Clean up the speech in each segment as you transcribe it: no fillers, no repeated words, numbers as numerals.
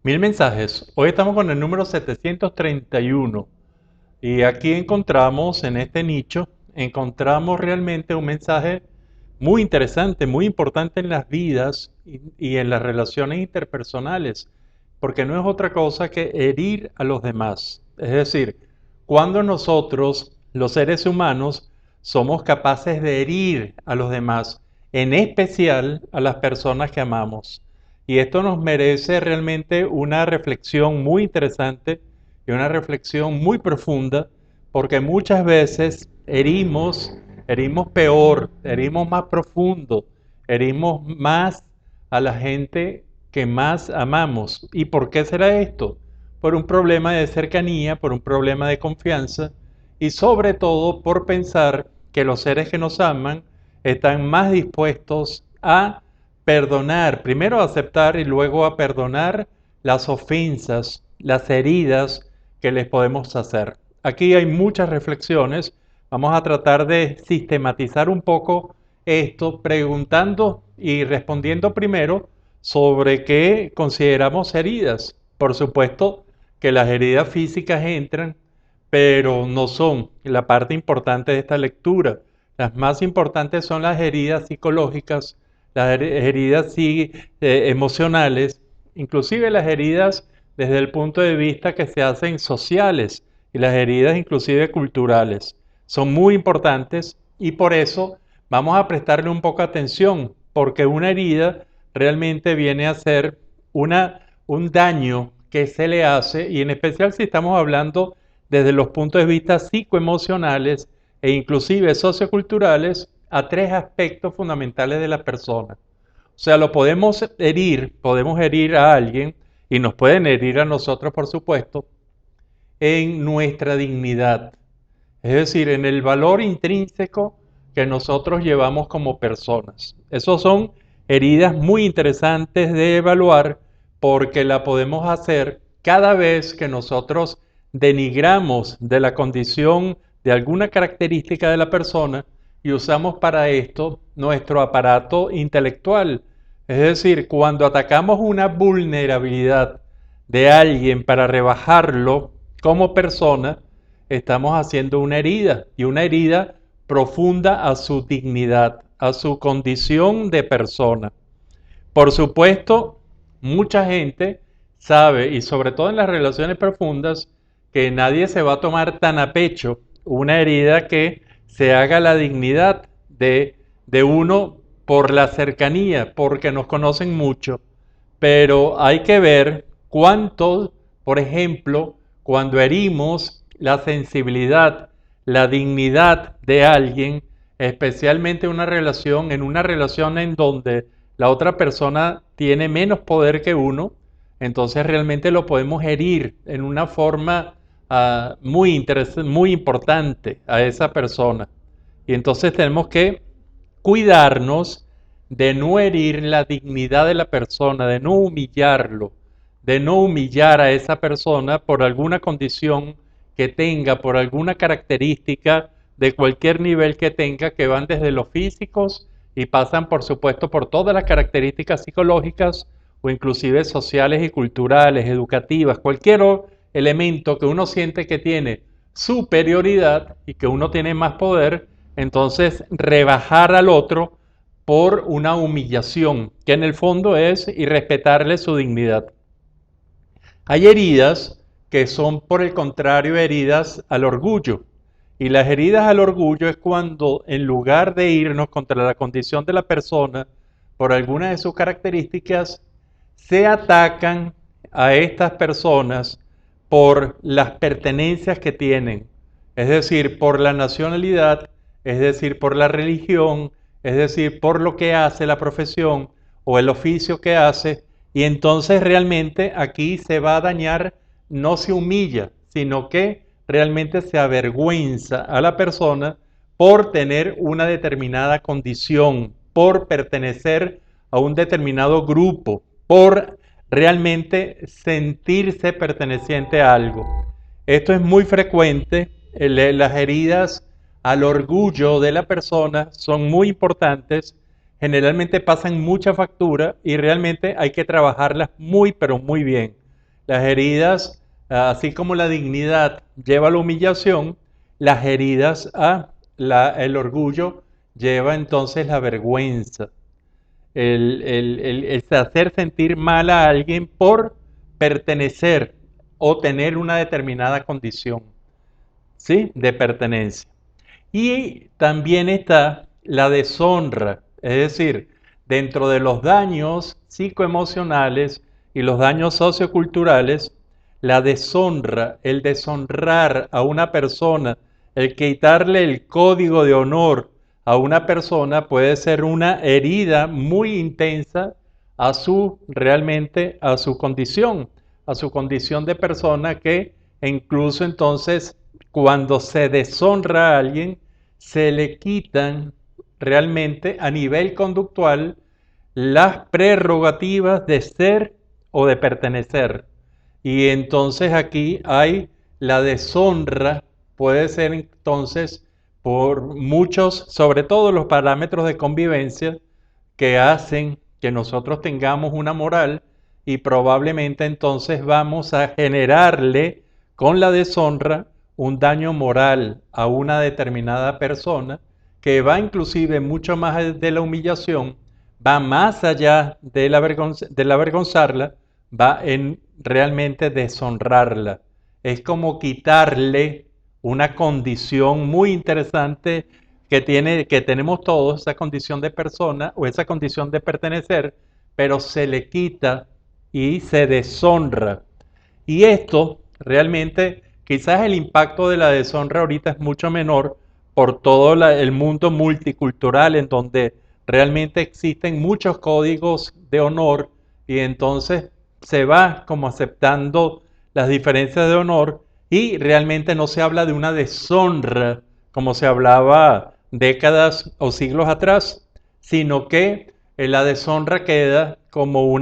Mil mensajes. Hoy estamos con el número 731 y aquí encontramos en este nicho, encontramos realmente un mensaje muy interesante, muy importante en las vidas y en las relaciones interpersonales, porque no es otra cosa que herir a los demás. Es decir, cuando nosotros, los seres humanos, somos capaces de herir a los demás, en especial a las personas que amamos. Y esto nos merece realmente una reflexión muy interesante y una reflexión muy profunda, porque muchas veces herimos peor, herimos más profundo, herimos más a la gente que más amamos. ¿Y por qué será esto? Por un problema de cercanía, por un problema de confianza y sobre todo por pensar que los seres que nos aman están más dispuestos a perdonar, primero a aceptar y luego a perdonar las ofensas, las heridas que les podemos hacer. Aquí hay muchas reflexiones. Vamos a tratar de sistematizar un poco esto preguntando y respondiendo primero sobre qué consideramos heridas. Por supuesto que las heridas físicas entran, pero no son la parte importante de esta lectura. Las más importantes son las heridas psicológicas, las heridas emocionales, inclusive las heridas desde el punto de vista que se hacen sociales y las heridas inclusive culturales. Son muy importantes y por eso vamos a prestarle un poco atención, porque una herida realmente viene a ser un daño que se le hace, y en especial si estamos hablando desde los puntos de vista psicoemocionales e inclusive socioculturales, a tres aspectos fundamentales de la persona. O sea, lo podemos herir a alguien y nos pueden herir a nosotros, por supuesto, en nuestra dignidad, es decir, en el valor intrínseco que nosotros llevamos como personas. Esos son heridas muy interesantes de evaluar porque la podemos hacer cada vez que nosotros denigramos de la condición de alguna característica de la persona y usamos para esto nuestro aparato intelectual. Es decir, cuando atacamos una vulnerabilidad de alguien para rebajarlo como persona, estamos haciendo una herida y una herida profunda a su dignidad, a su condición de persona. Por supuesto, mucha gente sabe, y sobre todo en las relaciones profundas, que nadie se va a tomar tan a pecho una herida que se haga la dignidad de uno por la cercanía, porque nos conocen mucho. Pero hay que ver cuánto, por ejemplo, cuando herimos la sensibilidad, la dignidad de alguien, especialmente en una relación en donde la otra persona tiene menos poder que uno, entonces realmente lo podemos herir en una forma muy importante a esa persona. Y entonces tenemos que cuidarnos de no herir la dignidad de la persona, de no humillarlo, de no humillar a esa persona por alguna condición que tenga, por alguna característica de cualquier nivel que tenga, que van desde los físicos y pasan, por supuesto, por todas las características psicológicas o inclusive sociales y culturales, educativas, cualquier elemento que uno siente que tiene superioridad y que uno tiene más poder, entonces rebajar al otro por una humillación, que en el fondo es irrespetarle su dignidad. Hay heridas que son, por el contrario, heridas al orgullo. Y las heridas al orgullo es cuando, en lugar de irnos contra la condición de la persona, por alguna de sus características, se atacan a estas personas por las pertenencias que tienen, es decir, por la nacionalidad, es decir, por la religión, es decir, por lo que hace la profesión o el oficio que hace, y entonces realmente aquí se va a dañar, no se humilla, sino que realmente se avergüenza a la persona por tener una determinada condición, por pertenecer a un determinado grupo, por realmente sentirse perteneciente a algo. Esto es muy frecuente, las heridas al orgullo de la persona son muy importantes, generalmente pasan mucha factura y realmente hay que trabajarlas muy pero muy bien. Las heridas, así como la dignidad lleva a la humillación, las heridas a el orgullo lleva entonces la vergüenza, el hacer sentir mal a alguien por pertenecer o tener una determinada condición, ¿sí? De pertenencia. Y también está la deshonra, es decir, dentro de los daños psicoemocionales y los daños socioculturales, la deshonra, el deshonrar a una persona, el quitarle el código de honor a una persona puede ser una herida muy intensa a su realmente a su condición de persona que incluso entonces cuando se deshonra a alguien se le quitan realmente a nivel conductual las prerrogativas de ser o de pertenecer. Y entonces aquí hay la deshonra, puede ser entonces por muchos, sobre todo los parámetros de convivencia, que hacen que nosotros tengamos una moral y probablemente entonces vamos a generarle con la deshonra un daño moral a una determinada persona que va inclusive mucho más de la humillación, va más allá de la avergonzarla, va en realmente deshonrarla. Es como quitarle una condición muy interesante que tenemos todos, esa condición de persona o esa condición de pertenecer, pero se le quita y se deshonra. Y esto realmente, quizás el impacto de la deshonra ahorita es mucho menor por todo el mundo multicultural en donde realmente existen muchos códigos de honor y entonces se va como aceptando las diferencias de honor y realmente no se habla de una deshonra como se hablaba décadas o siglos atrás, sino que la deshonra queda como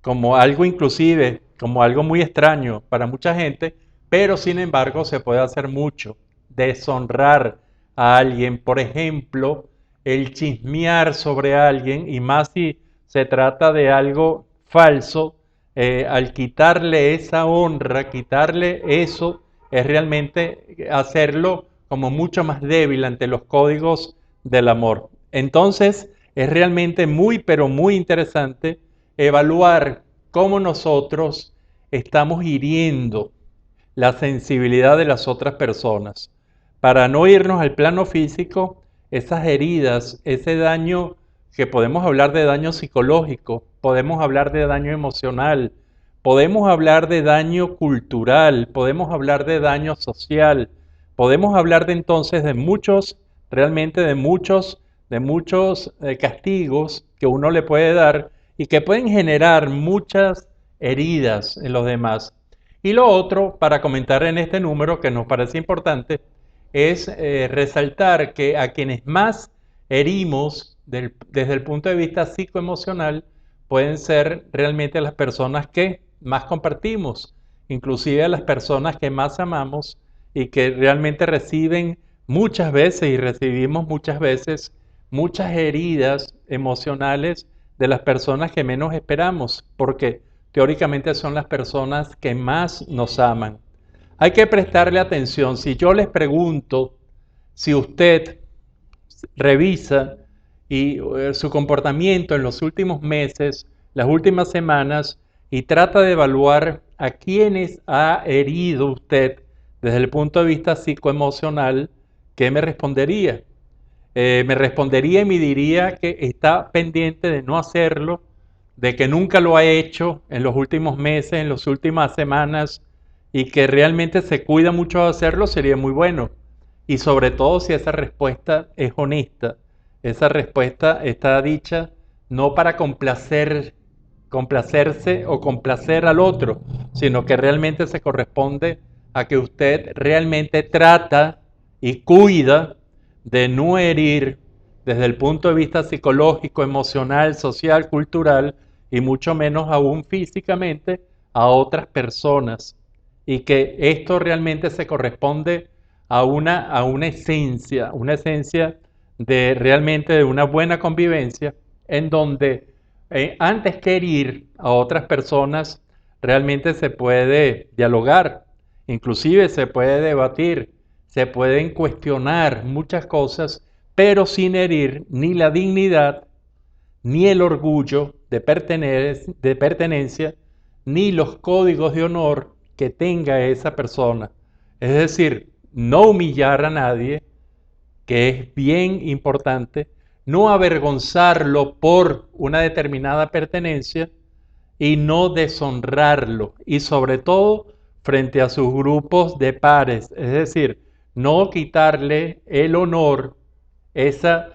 como algo inclusive, como algo muy extraño para mucha gente, pero sin embargo se puede hacer mucho. Deshonrar a alguien, por ejemplo, el chismear sobre alguien, y más si se trata de algo falso, al quitarle esa honra, quitarle eso, es realmente hacerlo como mucho más débil ante los códigos del amor. Entonces, es realmente muy, pero muy interesante evaluar cómo nosotros estamos hiriendo la sensibilidad de las otras personas. Para no irnos al plano físico, esas heridas, ese daño, que podemos hablar de daño psicológico, podemos hablar de daño emocional, podemos hablar de daño cultural, podemos hablar de daño social, podemos hablar de entonces de muchos, realmente de muchos castigos que uno le puede dar y que pueden generar muchas heridas en los demás. Y lo otro, para comentar en este número que nos parece importante, es resaltar que a quienes más herimos desde el punto de vista psicoemocional pueden ser realmente las personas que más compartimos, inclusive las personas que más amamos y que realmente reciben muchas veces y recibimos muchas veces muchas heridas emocionales de las personas que menos esperamos, porque teóricamente son las personas que más nos aman. Hay que prestarle atención. Si yo les pregunto si usted revisa y su comportamiento en los últimos meses, las últimas semanas, y trata de evaluar a quienes ha herido usted desde el punto de vista psicoemocional, ¿qué me respondería? Me respondería y me diría que está pendiente de no hacerlo, de que nunca lo ha hecho en los últimos meses, en las últimas semanas, y que realmente se cuida mucho de hacerlo, sería muy bueno. Y sobre todo si esa respuesta es honesta, esa respuesta está dicha no para complacerse o complacer al otro, sino que realmente se corresponde a que usted realmente trata y cuida de no herir desde el punto de vista psicológico, emocional, social, cultural y mucho menos aún físicamente a otras personas. Y que esto realmente se corresponde a una esencia de realmente de una buena convivencia en donde antes que herir a otras personas, realmente se puede dialogar, inclusive se puede debatir, se pueden cuestionar muchas cosas, pero sin herir ni la dignidad, ni el orgullo de pertenencia, ni los códigos de honor que tenga esa persona. Es decir, no humillar a nadie, que es bien importante, no avergonzarlo por una determinada pertenencia y no deshonrarlo, y sobre todo frente a sus grupos de pares, es decir, no quitarle el honor, esa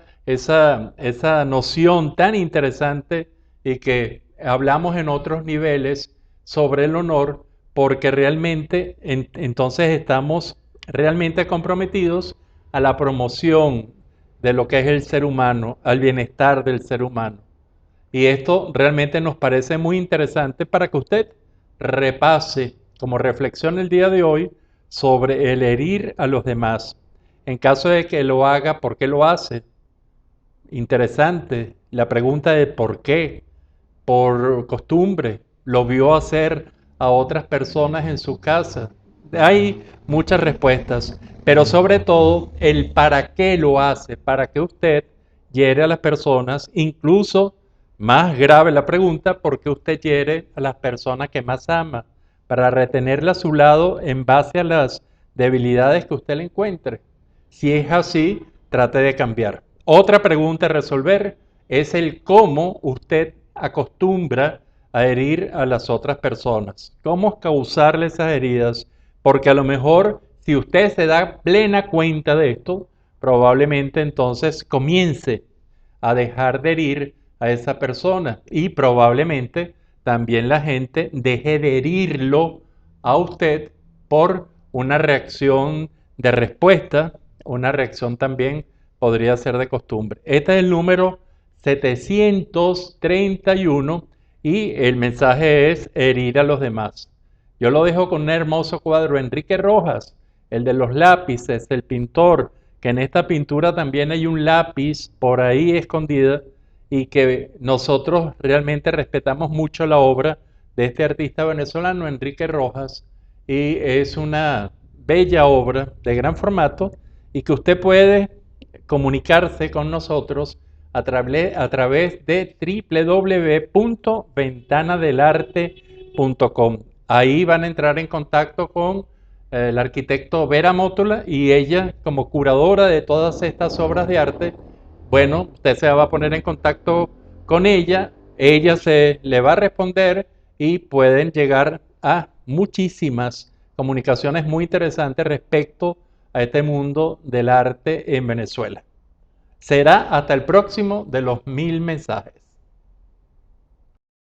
noción tan interesante y que hablamos en otros niveles sobre el honor, porque realmente entonces estamos realmente comprometidos a la promoción de lo que es el ser humano, al bienestar del ser humano. Y esto realmente nos parece muy interesante para que usted repase como reflexión el día de hoy sobre el herir a los demás. En caso de que lo haga, ¿por qué lo hace? Interesante la pregunta de por qué, por costumbre, lo vio hacer a otras personas en su casa. Hay muchas respuestas, pero sobre todo el para qué lo hace, para que usted hiere a las personas, incluso más grave la pregunta, ¿por qué usted hiere a las personas que más ama? Para retenerla a su lado en base a las debilidades que usted le encuentre. Si es así, trate de cambiar. Otra pregunta a resolver es el cómo usted acostumbra a herir a las otras personas. ¿Cómo causarle esas heridas? Porque a lo mejor, si usted se da plena cuenta de esto, probablemente entonces comience a dejar de herir a esa persona y probablemente también la gente deje de herirlo a usted por una reacción de respuesta, una reacción también podría ser de costumbre. Este es el número 731 y el mensaje es herir a los demás. Yo lo dejo con un hermoso cuadro de Enrique Rojas, el de los lápices, el pintor, que en esta pintura también hay un lápiz por ahí escondida y que nosotros realmente respetamos mucho la obra de este artista venezolano, Enrique Rojas, y es una bella obra de gran formato y que usted puede comunicarse con nosotros a través de www.ventanadelarte.com. Ahí van a entrar en contacto con el arquitecto Vera Mótola y ella, como curadora de todas estas obras de arte, bueno, usted se va a poner en contacto con ella se le va a responder y pueden llegar a muchísimas comunicaciones muy interesantes respecto a este mundo del arte en Venezuela. Será hasta el próximo de los 1000 mensajes.